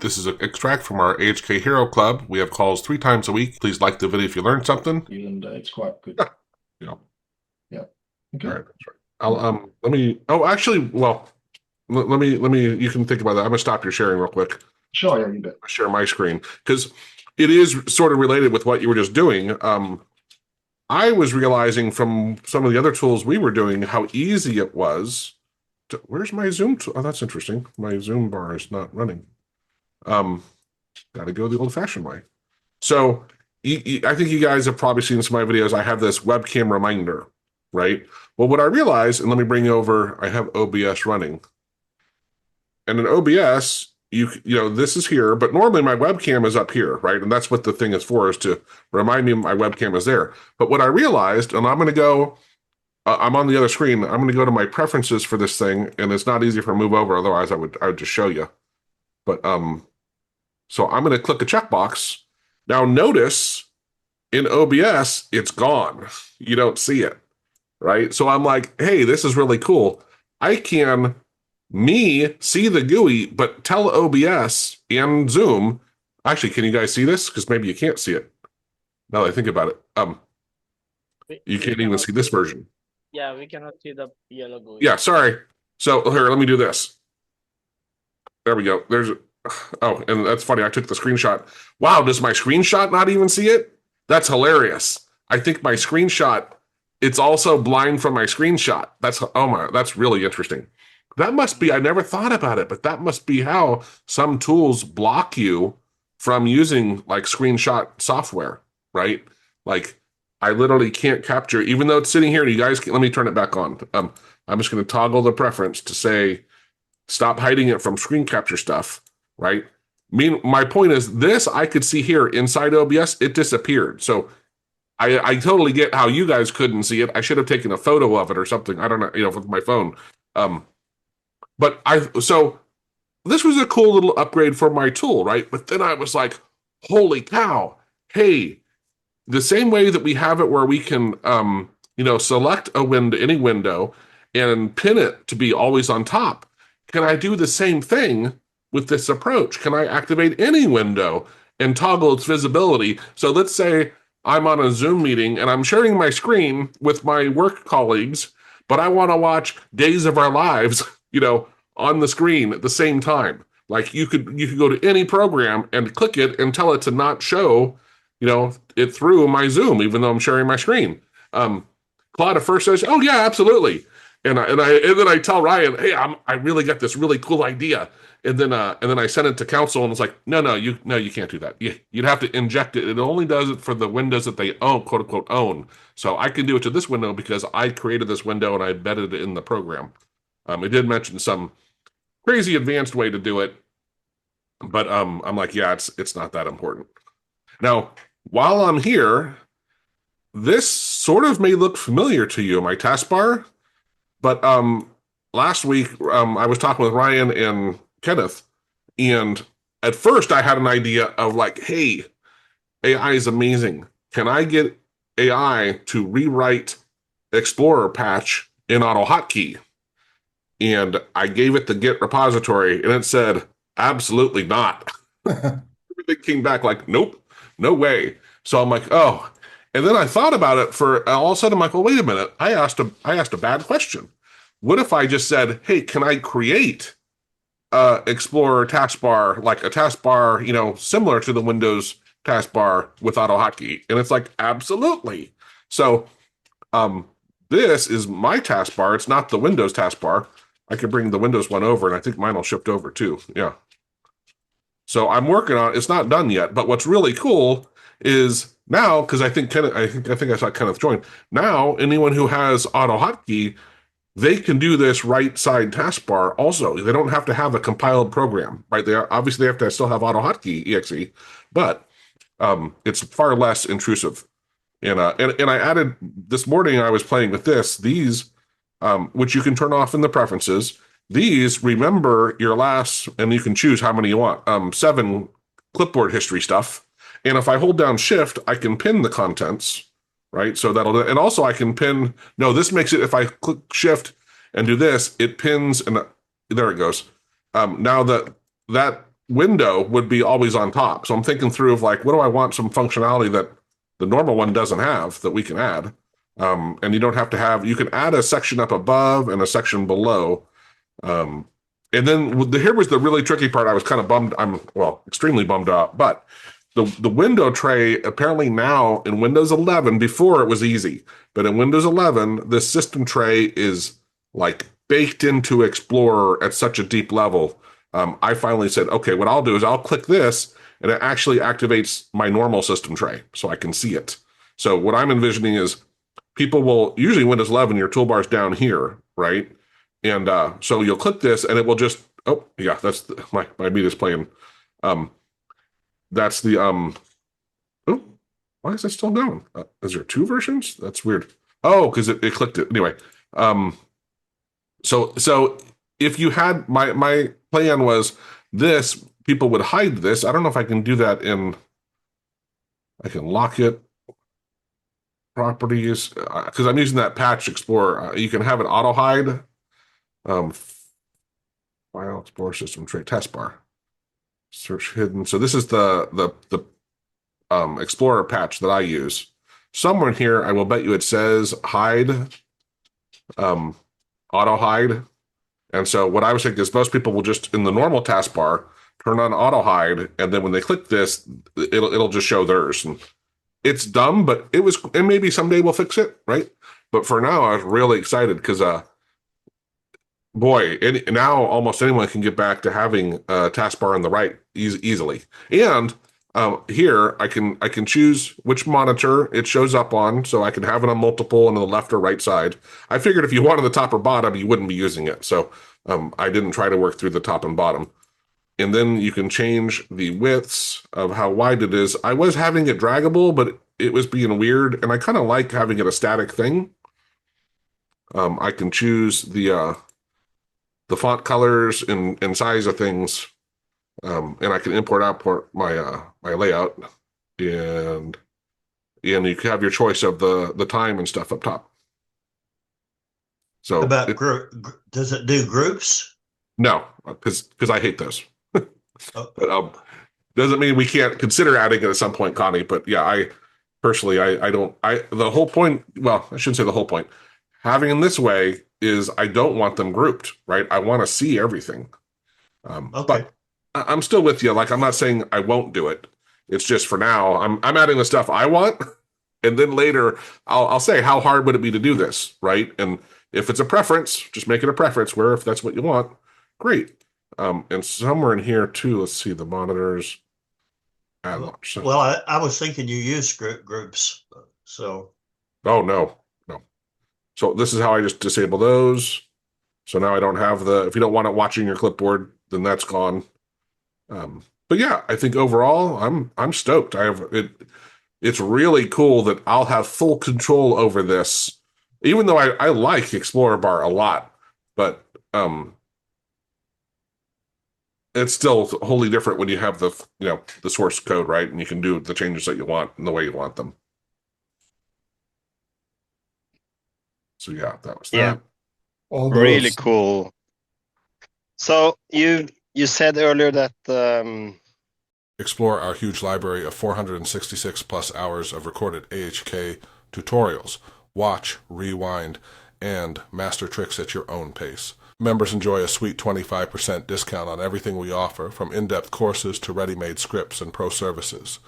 This is an extract from our AHK Hero Club. We have calls 3 times a week. Please like the video if you learned something. And it's quite good. Yeah. Yeah. Okay. All right. That's right. I'll let me. Oh, actually, well, let me. You can think about that. I'm gonna stop your sharing real quick. Sure. Yeah, you bet. Share my screen because it is sort of related with what you were just doing. I was realizing from some of the other tools we were doing how easy it was. Where's my Zoom tool? Oh, that's interesting. My Zoom bar is not running. Got to go the old-fashioned way. So I think you guys have probably seen some of my videos. I have this webcam reminder, right? Well, what I realized, and let me bring you over, I have OBS running. And in OBS, you know, this is here, but normally my webcam is up here, right? And that's what the thing is for, is to remind me my webcam is there. But what I realized, and I'm going to go, I'm on the other screen, I'm going to go to my preferences for this thing, and it's not easy for me to move over, otherwise I would just show you. But so I'm going to click a checkbox. Now notice in OBS, it's gone. You don't see it, right? So I'm like, hey, this is really cool. I can see the GUI, but tell OBS and Zoom. Actually, can you guys see this? Because maybe you can't see it. Now that I think about it, you can't even see this version. Yeah, we cannot see the yellow GUI. Yeah, sorry. So here, let me do this. There we go. Oh, and that's funny. I took the screenshot. Wow, does my screenshot not even see it? That's hilarious. I think my screenshot, it's also blind from my screenshot. That's really interesting. That must be, I never thought about it, but that must be how some tools block you from using like screenshot software, right? Like I literally can't capture, even though it's sitting here, and you guys let me turn it back on. I'm just going to toggle the preference to say, stop hiding it from screen capture stuff, right? My point is this, I could see here inside OBS, it disappeared. So I totally get how you guys couldn't see it. I should have taken a photo of it or something. I don't know, with my phone. So this was a cool little upgrade for my tool, right? But then I was like, holy cow, hey, the same way that we have it where we can, select any window and pin it to be always on top. Can I do the same thing with this approach? Can I activate any window and toggle its visibility? So let's say I'm on a Zoom meeting and I'm sharing my screen with my work colleagues, but I want to watch Days of Our Lives, on the screen at the same time. Like you could go to any program and click it and tell it to not show, it through my Zoom, even though I'm sharing my screen. Claude at first says, "Oh yeah, absolutely." And then I tell Ryan, "Hey, I really got this really cool idea." And then I sent it to council, and it's like, "No, you can't do that. You'd have to inject it. It only does it for the windows that they own, quote unquote, own. So I can do it to this window because I created this window and I embedded it in the program." It did mention some crazy advanced way to do it, but I'm like, yeah, it's not that important. Now, while I'm here, this sort of may look familiar to you, my taskbar. But last week, I was talking with Ryan and Kenneth, and at first I had an idea of like, hey, AI is amazing. Can I get AI to rewrite Explorer patch in AutoHotkey? And I gave it the Git repository, and it said, absolutely not. Everything came back like, nope, no way. So I'm like, oh. And then I thought about it for all of a sudden, I'm like, well, wait a minute. I asked a bad question. What if I just said, hey, can I create Explorer taskbar, like a taskbar, similar to the Windows taskbar with AutoHotkey? And it's like, absolutely. So this is my taskbar. It's not the Windows taskbar. I could bring the Windows one over, and I think mine will shift over too. Yeah. So I'm working on it. It's not done yet. But what's really cool is now, because I think I saw Kenneth join. Now, anyone who has AutoHotkey, they can do this right side taskbar also. They don't have to have a compiled program, right? They obviously have to still have AutoHotkey exe, but it's far less intrusive. And I added this morning. I was playing with these, which you can turn off in the preferences. These remember your last, and you can choose how many you want. 7 clipboard history stuff. And if I hold down Shift, I can pin the contents, right? So and also I can pin. No, this makes it. If I click Shift and do this, it pins, and there it goes. Now that window would be always on top. So I'm thinking through of like, what do I want some functionality that the normal one doesn't have that we can add? And you don't have to have, you can add a section up above and a section below. And then here was the really tricky part. I was kind of bummed. Extremely bummed out. But the window tray, apparently now in Windows 11, before it was easy, but in Windows 11, the system tray is like baked into Explorer at such a deep level. I finally said, okay, what I'll do is I'll click this, and it actually activates my normal system tray, so I can see it. So what I'm envisioning is people will, usually Windows 11, your toolbar's down here, right? And so you'll click this, and it will just, oh, yeah, that's my media's playing. That's the, oh, why is that still going? Is there 2 versions? That's weird. Oh, because it clicked it. Anyway, so if you had, my plan was this, people would hide this. I don't know if I can do that I can lock it. Properties, because I'm using that Patch Explorer. You can have it auto hide. File Explorer System Tray Taskbar. Search hidden. So this is the Explorer patch that I use. Somewhere in here, I will bet you it says hide, auto hide. And so what I was thinking is most people will just, in the normal taskbar, turn on auto hide, and then when they click this, it'll just show theirs. And it's dumb, but and maybe someday we'll fix it, right? But for now, I was really excited because, boy, now almost anyone can get back to having a taskbar on the right easily. And here I can choose which monitor it shows up on, so I can have it on multiple on the left or right side. I figured if you wanted the top or bottom, you wouldn't be using it, so I didn't try to work through the top and bottom. And then you can change the widths of how wide it is. I was having it draggable, but it was being weird, and I kind of like having it a static thing. I can choose the font colors and size of things. And I can output my my layout, and you can have your choice of the time and stuff up top. So About does it do groups? No, because I hate those. Oh. But doesn't mean we can't consider adding it at some point, Connie. But yeah, I personally I don't the whole point. Well, I shouldn't say the whole point. Having them this way is I don't want them grouped, right? I want to see everything. Okay. But I'm still with you. Like, I'm not saying I won't do it. It's just for now, I'm adding the stuff I want. And then later I'll say, how hard would it be to do this? Right. And if it's a preference, just make it a preference where if that's what you want, great. And somewhere in here too, let's see the monitors. So, well, I was thinking you use groups. So. Oh, no. So this is how I just disable those. So now I don't have if you don't want it watching your clipboard, then that's gone. But yeah, I think overall I'm stoked. I have it. It's really cool that I'll have full control over this, even though I like Explorer Bar a lot, but it's still wholly different when you have the source code, right? And you can do the changes that you want in the way you want them. So yeah, that was that. Really cool. So you said earlier that Explore our huge library of 466 plus hours of recorded AHK tutorials. Watch, rewind, and master tricks at your own pace. Members enjoy a sweet 25% discount on everything we offer, from in-depth courses to ready-made scripts and pro services.